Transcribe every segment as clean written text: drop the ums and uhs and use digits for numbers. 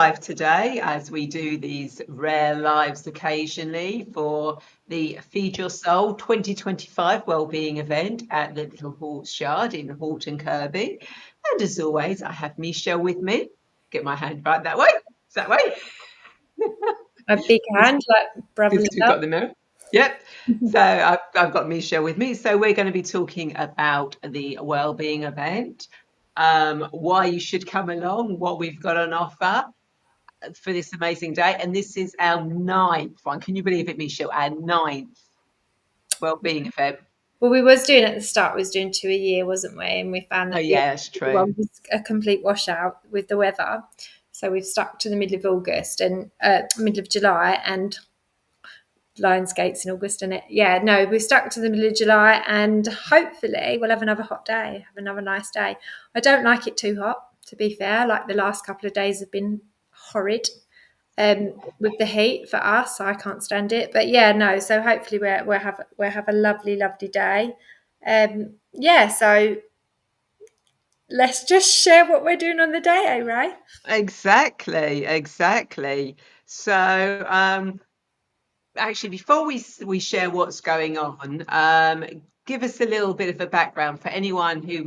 Live today as we do these rare lives occasionally for the Feed Your Soul 2025 Wellbeing Event at the Little Horse Yard in Horton Kirby. And as always, I have Michelle with me. Get my hand right that way. Is that way? A big hand, like brotherly We've got the mirror. Yep. So I've got Michelle with me. So we're going to be talking about the Wellbeing Event, why you should come along, what we've got on offer for this amazing day. And this is our 9th one. Can you believe it, Michelle? Our 9th Wellbeing Event. Well, we was doing at the start, we was doing 2 a year, wasn't we? And we found that That's the true. one was a complete washout with the weather. So we've stuck to the middle of August and middle of July, and Lionsgate's in August, isn't it? Yeah, no, we've stuck to the middle of July, and hopefully we'll have another hot day, have another nice day. I don't like it too hot, to be fair. Like the last couple of days have been horrid. With the heat for us, I can't stand it. But yeah, no. So hopefully we'll have a lovely day. So let's just share what we're doing on the day, eh, Ray? Exactly. So actually, before we share what's going on, give us a little bit of a background for anyone who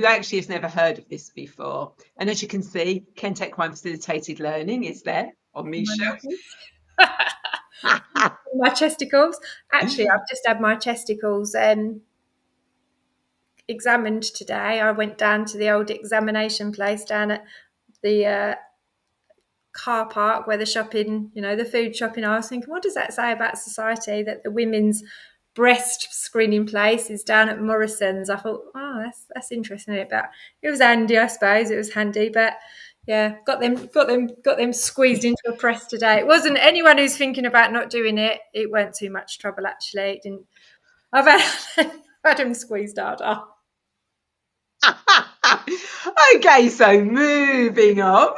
actually has never heard of this before. And as you can see, Kentech Crime Facilitated Learning is there on Michelle. My chesticles. Actually, I've just had my chesticles examined today. I went down to the old examination place down at the car park where the shopping, the food shopping. I was thinking, what does that say about society that the women's breast screening place is down at Morrison's? I thought, oh, that's interesting. But it was handy, I suppose. It was handy, but yeah, got them squeezed into a press today. It wasn't anyone who's thinking about not doing it. It weren't too much trouble actually. It didn't. I've had them squeezed harder. Okay, so moving on.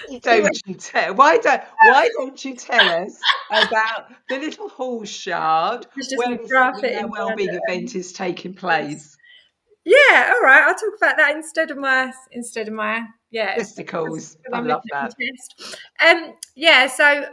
Why don't you tell us about the Little Horse Yard where the Wellbeing Event is taking place? Yeah, all right. I'll talk about that instead of my Testicles. I love that. So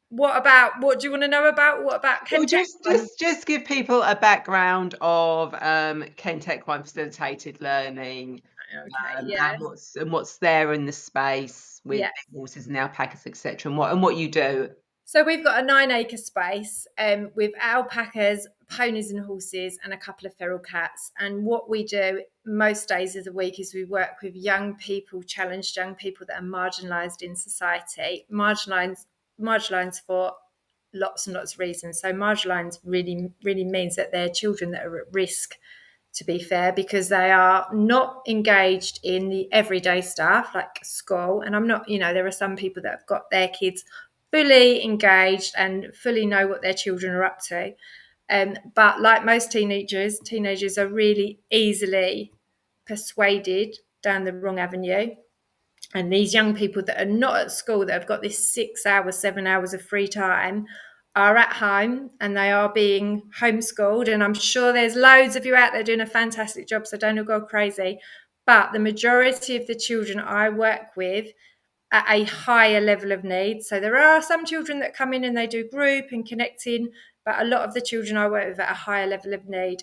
what do you want to know about? What about Kentech? Well, just give people a background of Kentech Crime Facilitated Learning. And what's there in the space with horses and alpacas, etc., and what you do. So we've got a 9-acre space with alpacas, ponies and horses, and a couple of feral cats. And what we do most days of the week is we work with young people, challenged young people that are marginalised in society. Marginalised for lots and lots of reasons. So marginalised really, really means that they're children that are at risk, to be fair, because they are not engaged in the everyday stuff like school. And I'm not, there are some people that have got their kids fully engaged and fully know what their children are up to. But like most teenagers are really easily persuaded down the wrong avenue. And these young people that are not at school, that have got this 6 hours, 7 hours of free time, are at home and they are being homeschooled. And I'm sure there's loads of you out there doing a fantastic job, so don't all go crazy. But the majority of the children I work with at a higher level of need. So there are some children that come in and they do group and connecting, but a lot of the children I work with at a higher level of need,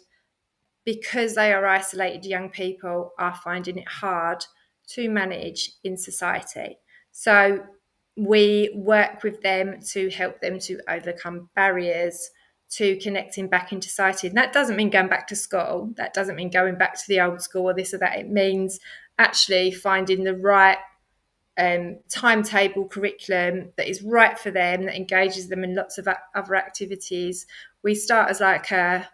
because they are isolated young people, are finding it hard to manage in society. So we work with them to help them to overcome barriers to connecting back into society. And that doesn't mean going back to school. That doesn't mean going back to the old school or this or that. It means actually finding the right timetable curriculum that is right for them, that engages them in lots of other activities. We start as like a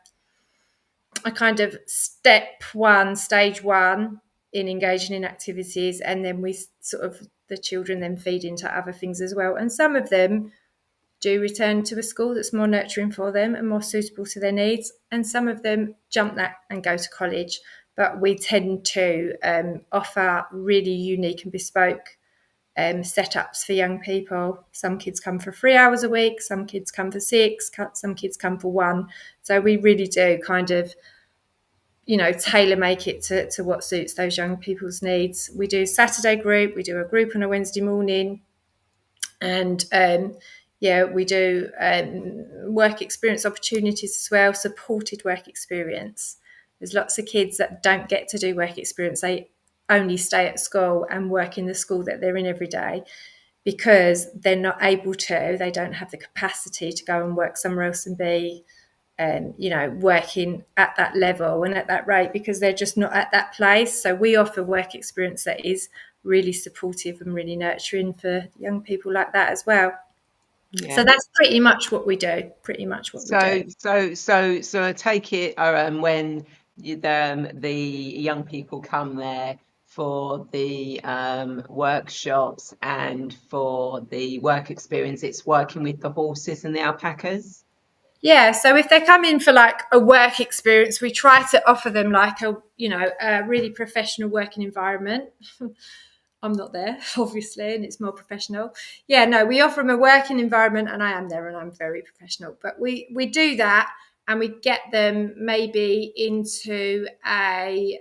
kind of stage one in engaging in activities, and then we sort of, the children then feed into other things as well. And some of them do return to a school that's more nurturing for them and more suitable to their needs, and some of them jump that and go to college. But we tend to offer really unique and bespoke setups for young people. Some kids come for 3 hours a week, some kids come for 6, some kids come for 1. So we really do kind of, tailor make it to what suits those young people's needs. We do Saturday group, we do a group on a Wednesday morning, and we do work experience opportunities as well, supported work experience. There's lots of kids that don't get to do work experience. They only stay at school and work in the school that they're in every day because they're not able to, they don't have the capacity to go and work somewhere else and be working at that level and at that rate because they're just not at that place. So we offer work experience that is really supportive and really nurturing for young people like that as well. Yeah. So that's pretty much what we do. So I take it when the young people come there for the workshops and for the work experience, it's working with the horses and the alpacas. Yeah, so if they come in for like a work experience, we try to offer them like a really professional working environment. I'm not there, obviously, and it's more professional. Yeah, no, we offer them a working environment, and I am there, and I'm very professional. But we do that, and we get them maybe into a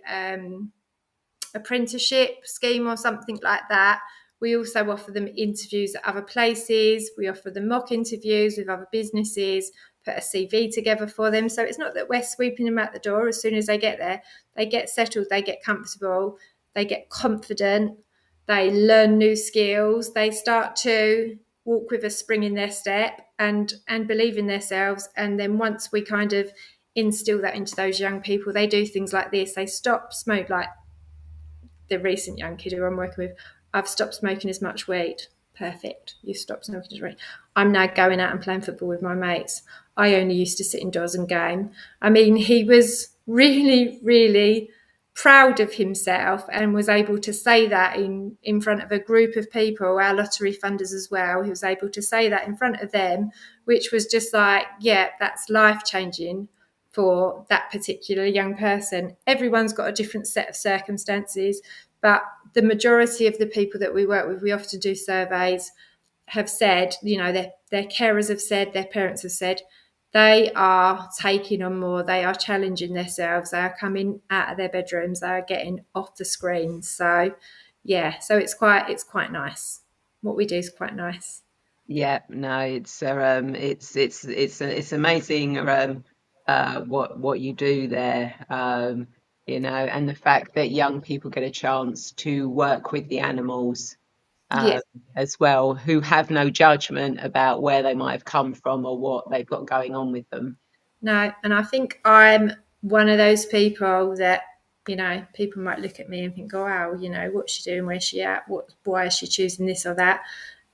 apprenticeship scheme or something like that. We also offer them interviews at other places. We offer them mock interviews with other businesses, put a CV together for them. So it's not that we're sweeping them out the door as soon as they get there. They get settled, they get comfortable, they get confident, they learn new skills, they start to walk with a spring in their step and believe in themselves. And then once we kind of instill that into those young people, they do things like this. They stop smoke, like the recent young kid who I'm working with, I've stopped smoking as much weed. Perfect. You stopped smoking as much weed. I'm now going out and playing football with my mates. I only used to sit indoors and game. I mean, he was really, really proud of himself and was able to say that in front of a group of people, our lottery funders as well. He was able to say that in front of them, which was just like, yeah, that's life-changing for that particular young person. Everyone's got a different set of circumstances, but the majority of the people that we work with, we often do surveys, have said, their carers have said, their parents have said, they are taking on more, they are challenging themselves, they are coming out of their bedrooms, they are getting off the screens. So yeah, so it's quite nice. What we do is quite nice. Yeah, no, it's amazing what you do there, and the fact that young people get a chance to work with the animals Yeah. as well, who have no judgment about where they might have come from or what they've got going on with them. No, and I think I'm one of those people that, people might look at me and think, oh, wow, what's she doing? Where's she at? Why is she choosing this or that?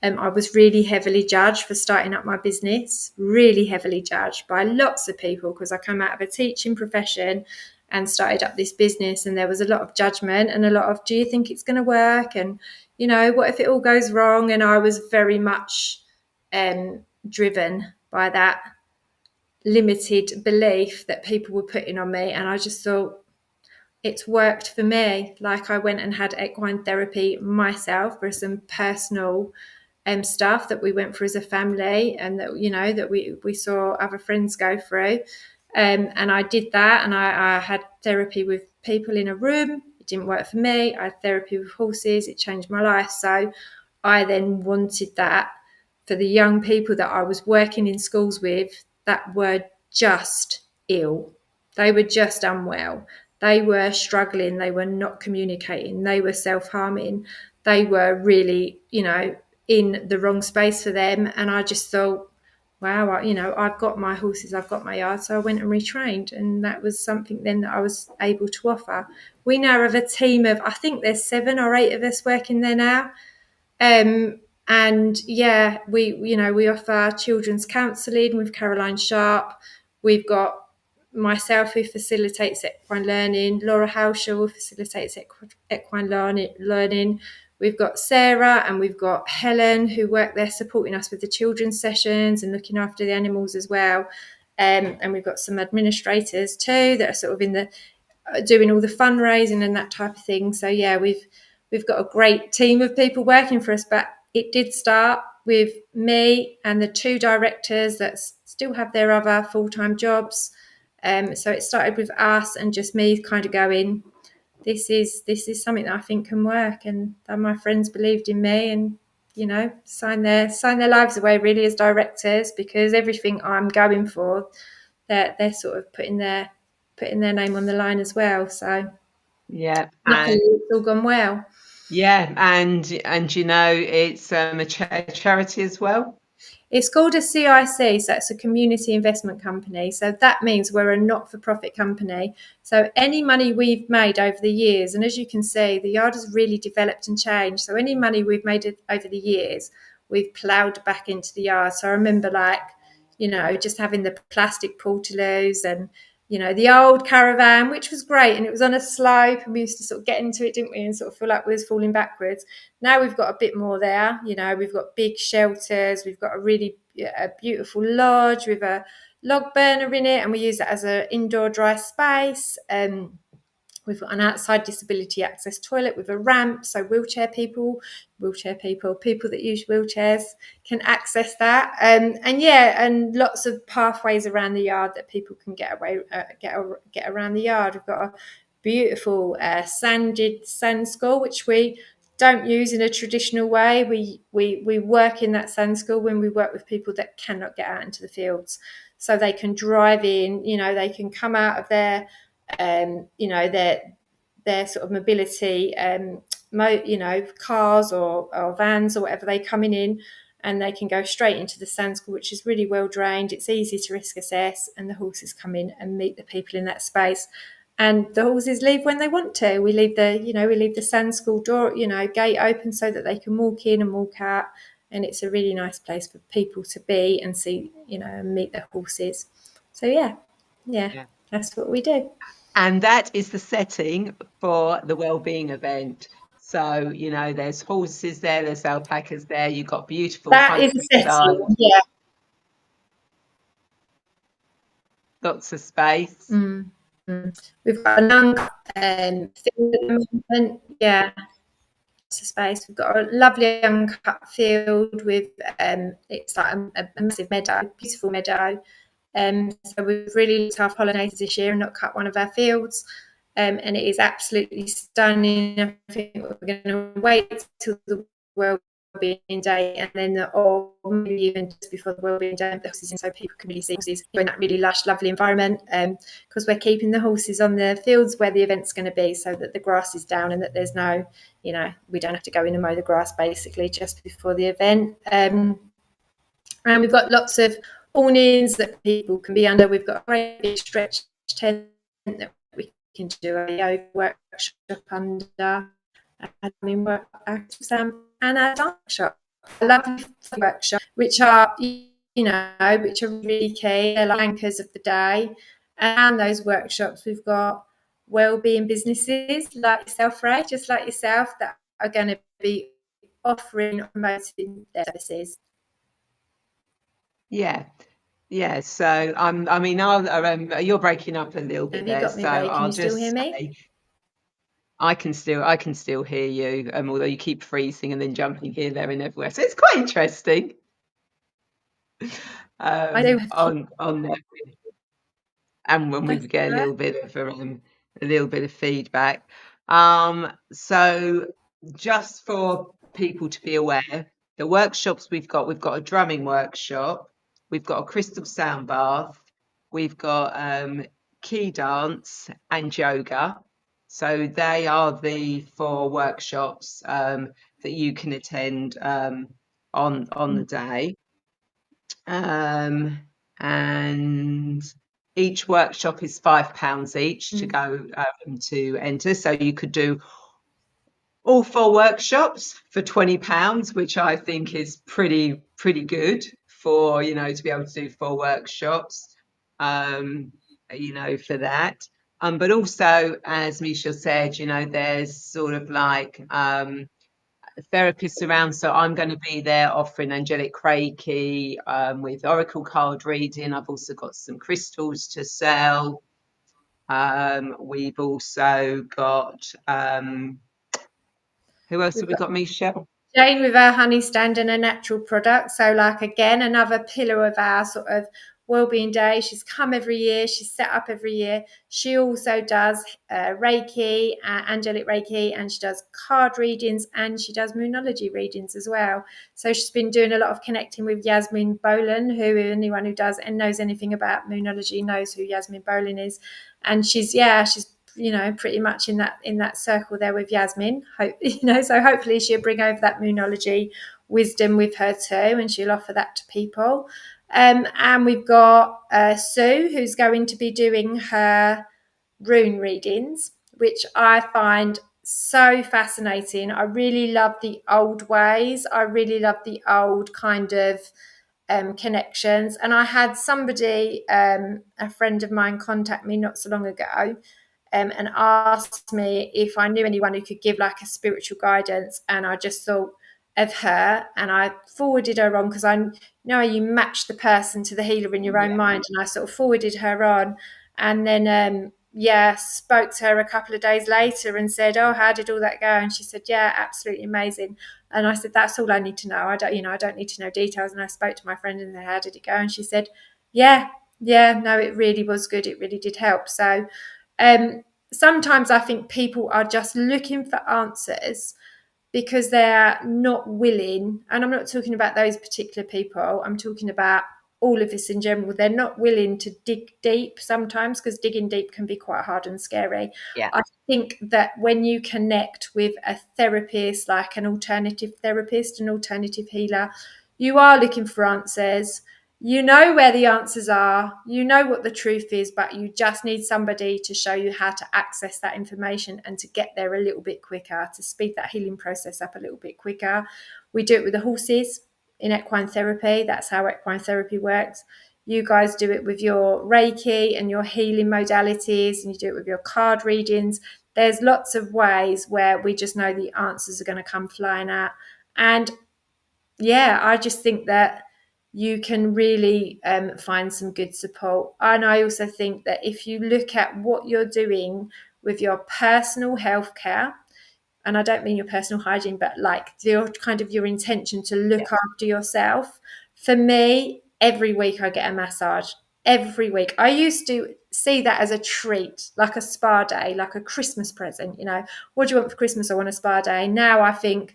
I was really heavily judged for starting up my business, really heavily judged by lots of people because I come out of a teaching profession and started up this business, and there was a lot of judgment and a lot of, do you think it's going to work? And, what if it all goes wrong? And I was very much driven by that limited belief that people were putting on me. And I just thought, it's worked for me. Like, I went and had equine therapy myself for some personal stuff that we went through as a family, and that we saw other friends go through. And I did that, and I had therapy with people in a room. It didn't work for me. I had therapy with horses. It changed my life. So I then wanted that for the young people that I was working in schools with that were just ill. They were just unwell. They were struggling. They were not communicating. They were self-harming. They were really, in the wrong space for them. And I just thought, wow, I've got my horses, I've got my yard. So I went and retrained. And that was something then that I was able to offer. We now have a team of, I think there's 7 or 8 of us working there now. And yeah, we offer children's counselling with Caroline Sharp. We've got myself who facilitates equine learning, Laura Hauscher who facilitates equine learning. We've got Sarah and we've got Helen who work there supporting us with the children's sessions and looking after the animals as well. And we've got some administrators too that are sort of in the doing all the fundraising and that type of thing. So yeah, we've got a great team of people working for us, but it did start with me and the 2 directors that still have their other full-time jobs. So it started with us and just me kind of going, this is something that I think can work, and that my friends believed in me, and sign their lives away really as directors, because everything I'm going for, they're sort of putting their name on the line as well. So Yeah, luckily and it's all gone well. yeah, and it's a charity as well. It's called a CIC, so it's a community investment company. So that means we're a not-for-profit company. So any money we've made over the years, and as you can see, the yard has really developed and changed. So any money we've made over the years, we've ploughed back into the yard. So I remember, like, just having the plastic portaloos and the old caravan, which was great, and it was on a slope, and we used to sort of get into it, didn't we, and sort of feel like we was falling backwards. Now we've got a bit more there. We've got big shelters, we've got a beautiful lodge with a log burner in it, and we use it as an indoor dry space. We've got an outside disability access toilet with a ramp, so people that use wheelchairs can access that. And lots of pathways around the yard that people can get around the yard. We've got a beautiful sanded sand school, which we don't use in a traditional way. We work in that sand school when we work with people that cannot get out into the fields, so they can drive in. They can come out of their sort of mobility, cars or vans or whatever they come in, and they can go straight into the sand school, which is really well drained. It's easy to risk assess, and the horses come in and meet the people in that space. And the horses leave when they want to. We leave the sand school door, gate open so that they can walk in and walk out. And it's a really nice place for people to be and see, and meet the horses. So yeah, Yeah. that's what we do. And that is the setting for the Wellbeing Event. So, there's horses there, there's alpacas there, you've got beautiful That is a countryside, setting, yeah. lots of space. Mm. We've got a young field at the moment, yeah, lots of space. We've got a lovely uncut field with it's like a massive meadow, beautiful meadow. So we've really looked after pollinators this year and not cut one of our fields. And it is absolutely stunning. I think we're going to wait till the Wellbeing Day, and then or maybe even just before the Wellbeing Day, the horses in, so people can really see horses in that really lush, lovely environment. Because we're keeping the horses on the fields where the event's going to be, so that the grass is down and that there's no, we don't have to go in and mow the grass basically just before the event. And we've got lots of awnings that people can be under. We've got a great big stretch tent that we can do a yoga workshop under, and a dance workshop. A lovely workshop, which are really key. They're like anchors of the day. And those workshops, we've got wellbeing businesses like yourself, Ray, just like yourself, that are going to be offering or promoting their services. Yeah. Yeah. So you're breaking up a little bit Have you there. got me, So Ray? Can I'll you still hear just me? say I can still hear you, although you keep freezing and then jumping here, there, and everywhere. So it's quite interesting. I do have to. On there. And when we That's get right. a little bit of feedback. So just for people to be aware, the workshops we've got a drumming workshop, we've got a crystal sound bath, we've got key dance and yoga. So they are the 4 workshops that you can attend on the day. And each workshop is £5 each to go to enter. So you could do all 4 workshops for £20, which I think is pretty good for to be able to do 4 workshops. For that. But also, as Misha said, there's sort of like therapists around, so I'm going to be there offering Angelic Reiki with oracle card reading. I've also got some crystals to sell. We've also got who else have we got, Michelle? Jane with our honey stand and a natural product. So, like, again, another pillar of our sort of Wellbeing Day. She's come every year. She's set up every year. She also does Reiki, Angelic Reiki, and she does card readings, and she does Moonology readings as well. So she's been doing a lot of connecting with Yasmin Bolan, who anyone who does and knows anything about Moonology knows who Yasmin Bolan is. And she's pretty much in that circle there with Yasmin. So hopefully she'll bring over that Moonology wisdom with her too, and she'll offer that to people. And we've got Sue, who's going to be doing her rune readings, which I find so fascinating. I really love the old ways. I really love the old kind of connections. And I had somebody, a friend of mine, contact me not so long ago, and asked me if I knew anyone who could give like a spiritual guidance. And I just thought of her, and I forwarded her on because I know you match the person to the healer in your own mind, and I sort of forwarded her on, and then spoke to her a couple of days later and said, "Oh, how did all that go?" And she said, "Yeah, absolutely amazing." And I said, "That's all I need to know. I don't need to know details." And I spoke to my friend and said, "How did it go?" And she said, "Yeah, no, it really was good. It really did help." So sometimes I think people are just looking for answers because they're not willing, and I'm not talking about those particular people, I'm talking about all of this in general. They're not willing to dig deep sometimes, because digging deep can be quite hard and scary. Yeah. I think that when you connect with a therapist, like an alternative therapist, an alternative healer, you are looking for answers. You know where the answers are, you know what the truth is, but you just need somebody to show you how to access that information and to get there a little bit quicker, to speed that healing process up a little bit quicker. We do it with the horses in equine therapy. That's how equine therapy works. You guys do it with your Reiki and your healing modalities, and you do it with your card readings. There's lots of ways where we just know the answers are going to come flying out. And I just think that you can really find some good support. And I also think that if you look at what you're doing with your personal health care, and I don't mean your personal hygiene, but like your intention to look after yourself. For me, every week I get a massage. Every week. I used to see that as a treat, like a spa day, like a Christmas present. What do you want for Christmas? I want a spa day. Now I think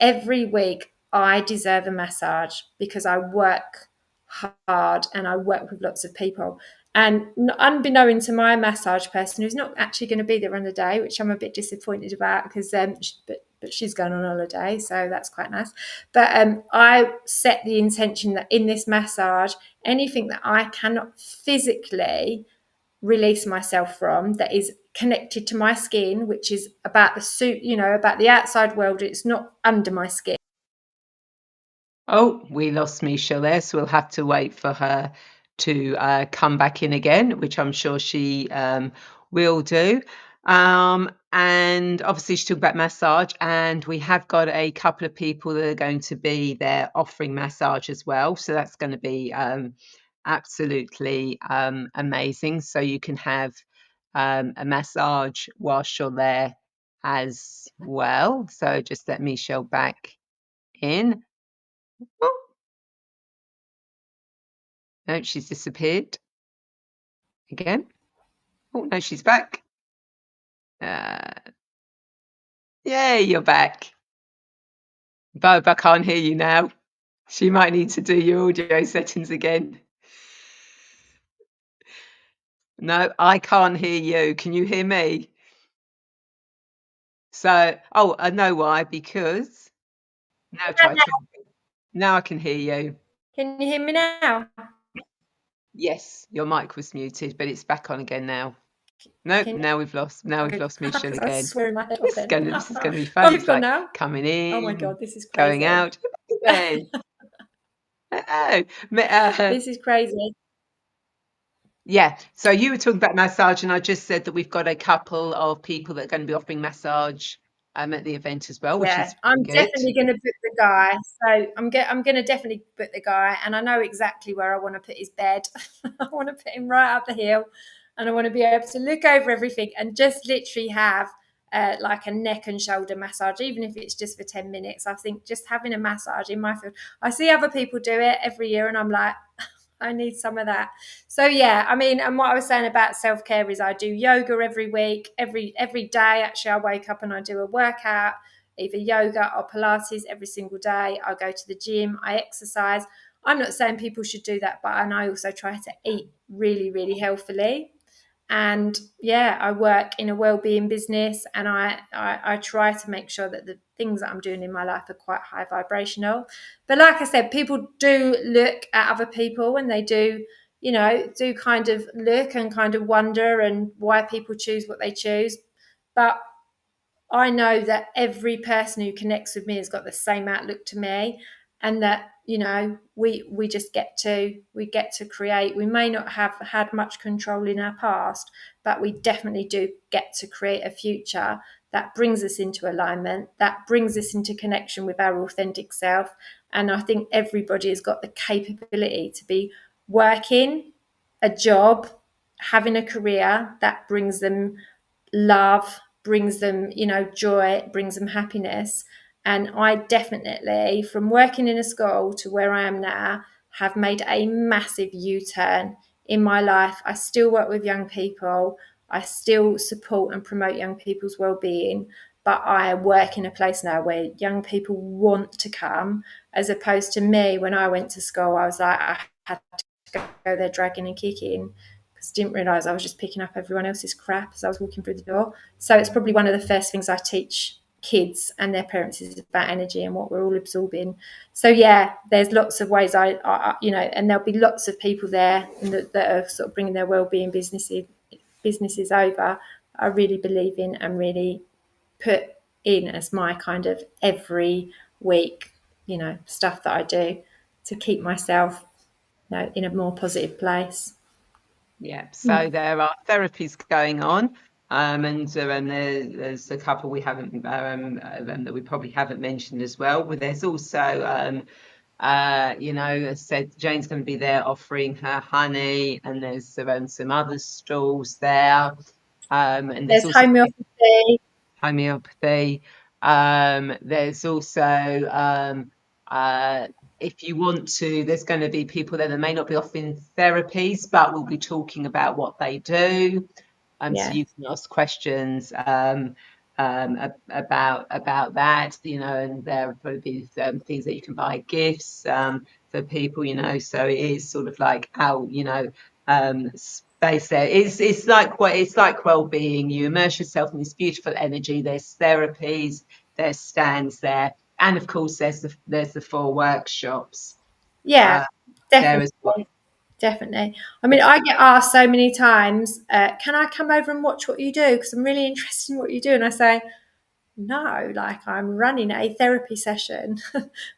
every week I deserve a massage because I work hard and I work with lots of people. And unbeknown to my massage person, who's not actually going to be there on the day, which I'm a bit disappointed about because but she's going on holiday, so that's quite nice. But I set the intention that in this massage, anything that I cannot physically release myself from, that is connected to my skin, which is about the suit, about the outside world, it's not under my skin. Oh, we lost Misha there, so we'll have to wait for her to come back in again, which I'm sure she will do. And obviously, she talked about massage, and we have got a couple of people that are going to be there offering massage as well. So that's going to be absolutely amazing. So you can have a massage whilst you're there as well. So just let Michelle back in. Oh, no, she's disappeared again. Oh, no, she's back. Yay, you're back. Bob, I can't hear you now. She might need to do your audio settings again. No, I can't hear you. Can you hear me? So, I know why, because now I can hear you. Can you hear me now? Yes, your mic was muted, but it's back on again now. No, Can now we've lost Michelle I again. swear in my head off This is then. gonna be Oh, fun. you've It's gone like now? coming Oh my in, God, this is going crazy. out. Then, oh, This is crazy. yeah. So you were talking about massage, and I just said that we've got a couple of people that are going to be offering massage at the event as well, which Yeah, is I'm good. definitely going to book the guy. So I'm going to definitely book the guy, and I know exactly where I want to put his bed. I want to put him right up the hill, and I want to be able to look over everything and just literally have like a neck and shoulder massage, even if it's just for 10 minutes. I think just having a massage in my field. I see other people do it every year, and I'm like, I need some of that. So yeah, I mean, and what I was saying about self-care is I do yoga every week, every day. Actually, I wake up and I do a workout, either yoga or Pilates every single day. I go to the gym, I exercise. I'm not saying people should do that, but and I also try to eat really, really healthily. And yeah, I work in a well-being business, and I try to make sure that the things that I'm doing in my life are quite high vibrational. But like I said, people do look at other people, and they do, do kind of look and kind of wonder and why people choose what they choose. But I know that every person who connects with me has got the same outlook to me, and that we just get to create. We may not have had much control in our past, but we definitely do get to create a future that brings us into alignment, that brings us into connection with our authentic self. And I think everybody has got the capability to be working a job, having a career that brings them love, brings them, joy, brings them happiness. And I definitely, from working in a school to where I am now, have made a massive U-turn in my life. I still work with young people. I still support and promote young people's well-being, but I work in a place now where young people want to come, as opposed to me when I went to school. I was like, I had to go there dragging and kicking, because I didn't realise I was just picking up everyone else's crap as I was walking through the door. So it's probably one of the first things I teach kids and their parents is about energy and what we're all absorbing. So yeah, there's lots of ways and there'll be lots of people there that are sort of bringing their well-being businesses over. I really believe in and really put in as my kind of every week, stuff that I do to keep myself, in a more positive place. Yeah, so there are therapies going on, and there's a couple we haven't that we probably haven't mentioned as well. But there's also, as said, Jane's going to be there offering her honey, and there's some other stalls there, and there's There's also homeopathy. homeopathy. There's also if you want to, there's going to be people there that may not be offering therapies, but we'll be talking about what they do. So Yeah. you can ask questions about that, and there will probably be things that you can buy gifts for people, So it is sort of like how, space there. It's like well-being. You immerse yourself in this beautiful energy. There's therapies, there's stands there, and of course there's the 4 workshops Yeah, uh, there definitely. as well. Definitely. I mean, I get asked so many times, can I come over and watch what you do? Because I'm really interested in what you do. And I say, no, like I'm running a therapy session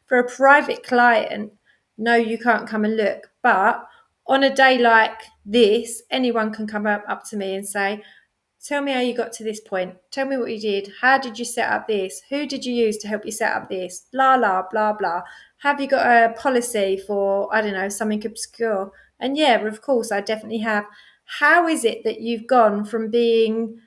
for a private client. No, you can't come and look. But on a day like this, anyone can come up to me and say, tell me how you got to this point. Tell me what you did. How did you set up this? Who did you use to help you set up this? Blah, blah, blah, blah. Have you got a policy for, I don't know, something obscure? And yeah, of course, I definitely have. How is it that you've gone from being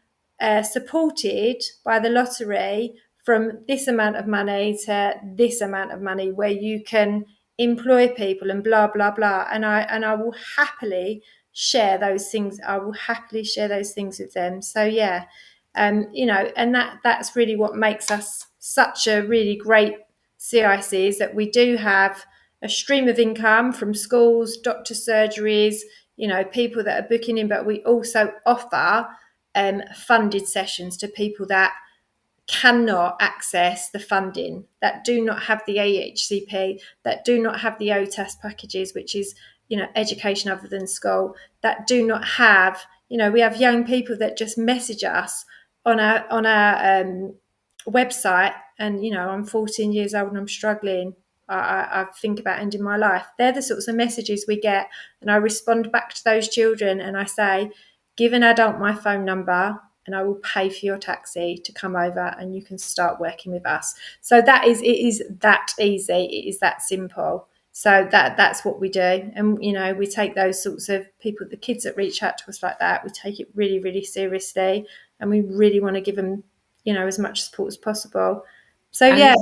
supported by the lottery from this amount of money to this amount of money where you can employ people and blah, blah, blah? And I will happily share those things. I will happily share those things with them. So yeah, and that's really what makes us such a really great CIC, is that we do have a stream of income from schools, doctor surgeries, people that are booking in, but we also offer funded sessions to people that cannot access the funding, that do not have the AHCP, that do not have the OTAS packages, which is, education other than school, that do not have, we have young people that just message us on our website, and, I'm 14 years old and I'm struggling. I think about ending my life. They're the sorts of messages we get, and I respond back to those children and I say, give an adult my phone number and I will pay for your taxi to come over and you can start working with us. So it is that easy. It is that simple. So that's what we do. And, we take those sorts of people, the kids that reach out to us like that, we take it really, really seriously. And we really want to give them, as much support as possible. So, And yeah.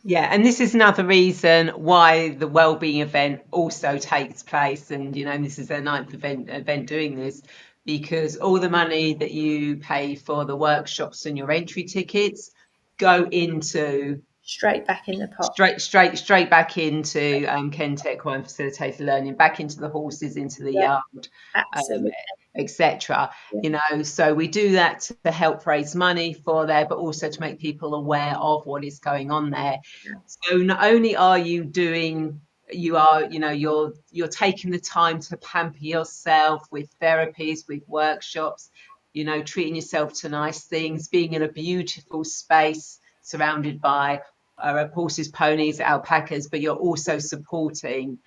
Yeah, and this is another reason why the Wellbeing event also takes place. And this is their ninth event doing this, because all the money that you pay for the workshops and your entry tickets go into Straight back in the pot. straight back into Kentech Wine Facilitated Learning, back into the horses, into the Yeah, yard, um, absolutely. etc. Yeah. So we do that to help raise money for there, but also to make people aware of what is going on there. So not only are you doing, you're taking the time to pamper yourself with therapies, with workshops, treating yourself to nice things, being in a beautiful space surrounded by horses, ponies, alpacas, but you're also supporting,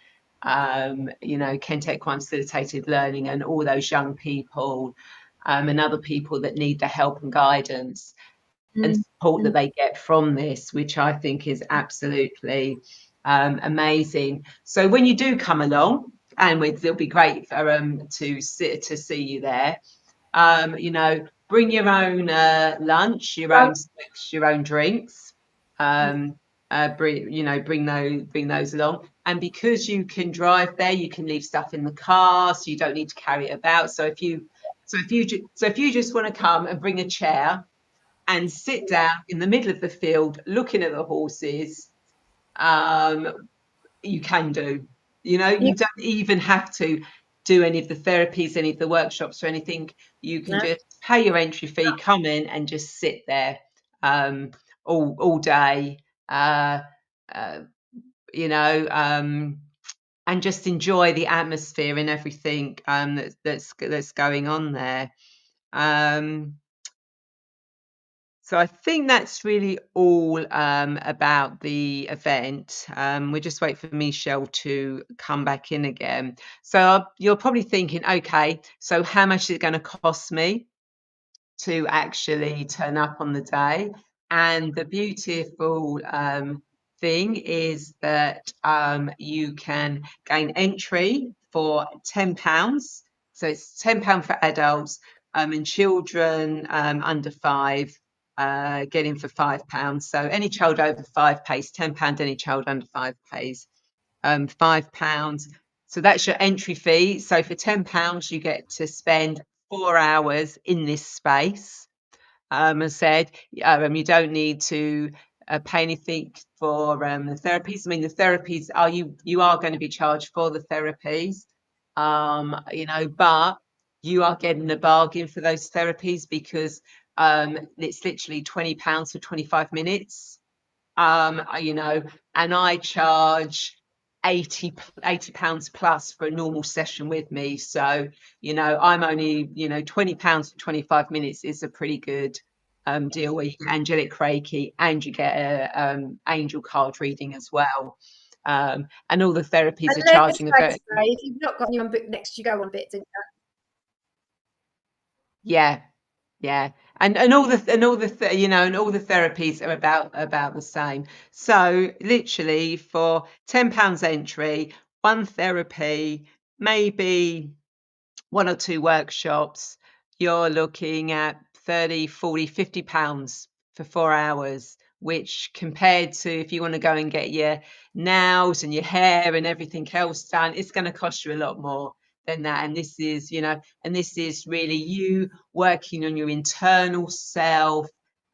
Kent Equine Facilitated Learning and all those young people, and other people that need the help and guidance and Mm. support Mm. that they get from this, which I think is absolutely amazing. So when you do come along, and it'll be great for to see you there. Bring your own lunch, your own Well, snacks, your own drinks. Um, bring those along. And because you can drive there, you can leave stuff in the car, so you don't need to carry it about. So if you just want to come and bring a chair and sit down in the middle of the field, looking at the horses, you can do. you You don't even have to do any of the therapies, any of the workshops or anything. You can know, just pay your entry fee, come in and just sit there um, all day, uh, uh, you know, um, and just enjoy the atmosphere and everything that's going on there. Um, So I think that's really all about the event. We're just waiting for Michelle to come back in again. So you're probably thinking, okay, so how much is it going to cost me to actually turn up on the day? And the beautiful thing is that you can gain entry for £10. So it's £10 for adults, and children under 5 get in for £5. So any child over 5 pays £10. Any child under 5 pays £5. So that's your entry fee. So for £10, you get to spend 4 hours in this space. As said, you don't need to pay anything for the therapies. I mean, the therapies are you are going to be charged for the therapies, but you are getting a bargain for those therapies because it's literally £20 for 25 minutes. And I charge 80 pounds plus for a normal session with me. So, I'm only, £20 for 25 minutes is a pretty good deal where you get Angelic Reiki and you get a angel card reading as well. And all the therapies and are let's charging a face very, it, if you've not got anyone booked next, you go on bits. yeah, yeah. And all the therapies are about the same. So literally for £10 entry, one therapy, maybe one or two workshops, you're looking at 30, 40, £50 for 4 hours, which compared to if you want to go and get your nails and your hair and everything else done, it's going to cost you a lot more than that. And this is really you working on your internal self,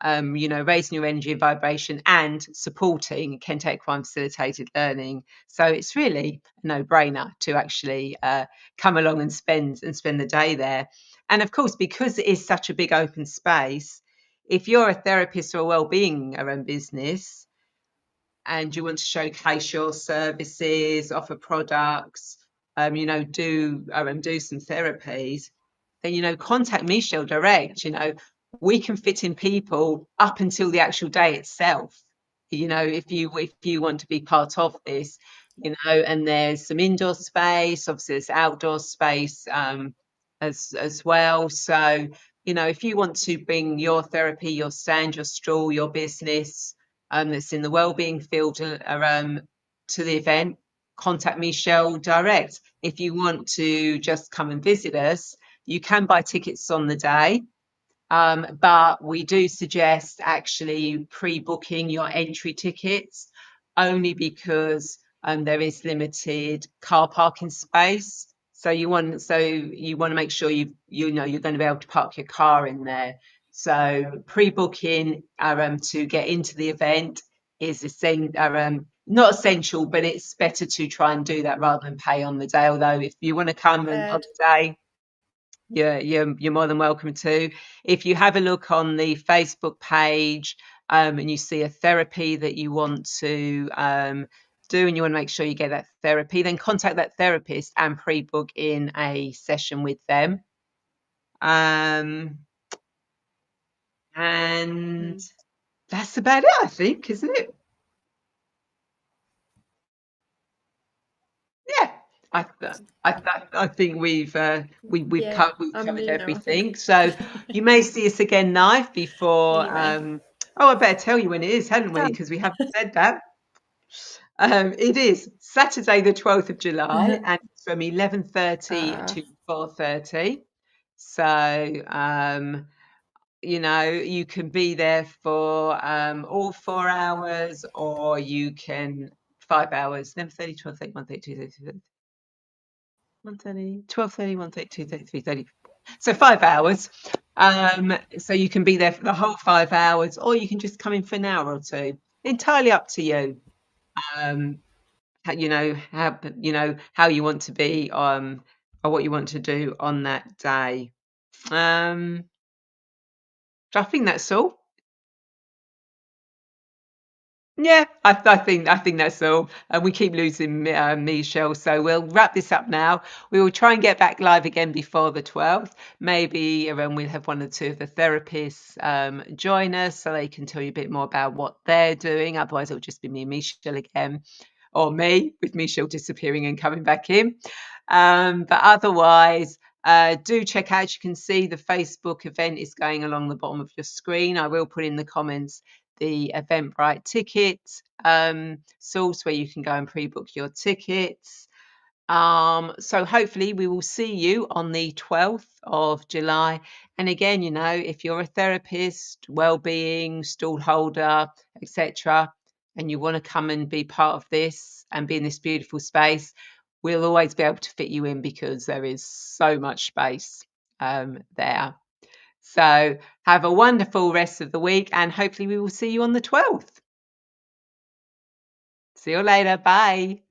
raising your energy and vibration and supporting Kent Equine Facilitated Learning. So it's really a no-brainer to actually come along and spend the day there. And of course, because it is such a big open space, if you're a therapist or a wellbeing business and you want to showcase your services, offer products, do some therapies, then contact Michelle direct. We can fit in people up until the actual day itself. If you want to be part of this, and there's some indoor space, obviously there's outdoor space as well. So if you want to bring your therapy, your stand, your stall, your business that's in the wellbeing field to the event, contact Michelle direct. If you want to just come and visit us, you can buy tickets on the day. But we do suggest actually pre-booking your entry tickets only because there is limited car parking space. So you want to make sure you know you're going to be able to park your car in there. So pre-booking to get into the event is not essential, but it's better to try and do that rather than pay on the day. Although if you want to come on Heard. the day, you're more than welcome to. If you have a look on the Facebook page and you see a therapy that you want to do and you want to make sure you get that therapy, then contact that therapist and pre-book in a session with them. And that's about it, I think, isn't it? Yeah. I, I think Yeah, we've I'm covered mute now, I think. everything. So you may see us again live before. Anyway, Oh, I better tell you when it is, hadn't we? done. Because we haven't said that. It is Saturday, the 12th of July, and it's from 11:30 Ah, to 4:30. So you can be there for all 4 hours, or you can 5 hours. 11:30, 12:30, 1:30, 2:30. 1:30, 12:30, 1:30, 2:30, 3:30. So 5 hours. So you can be there for the whole 5 hours, or you can just come in for an hour or two. Entirely up to you. Um, how you want to be, or what you want to do on that day. So I think that's all. Yeah, I think that's all. And we keep losing Michelle, so we'll wrap this up now. We will try and get back live again before the 12th. Maybe around we'll have one or two of the therapists join us so they can tell you a bit more about what they're doing. Otherwise, it'll just be me and Michelle again, or me with Michelle disappearing and coming back in. But otherwise, do check out. As you can see, the Facebook event is going along the bottom of your screen. I will put in the comments the Eventbrite ticket source where you can go and pre-book your tickets. So hopefully we will see you on the 12th of July. And again, if you're a therapist, well-being, stall holder, etc., and you want to come and be part of this and be in this beautiful space, we'll always be able to fit you in because there is so much space there. So have a wonderful rest of the week and hopefully we will see you on the 12th. See you later. Bye.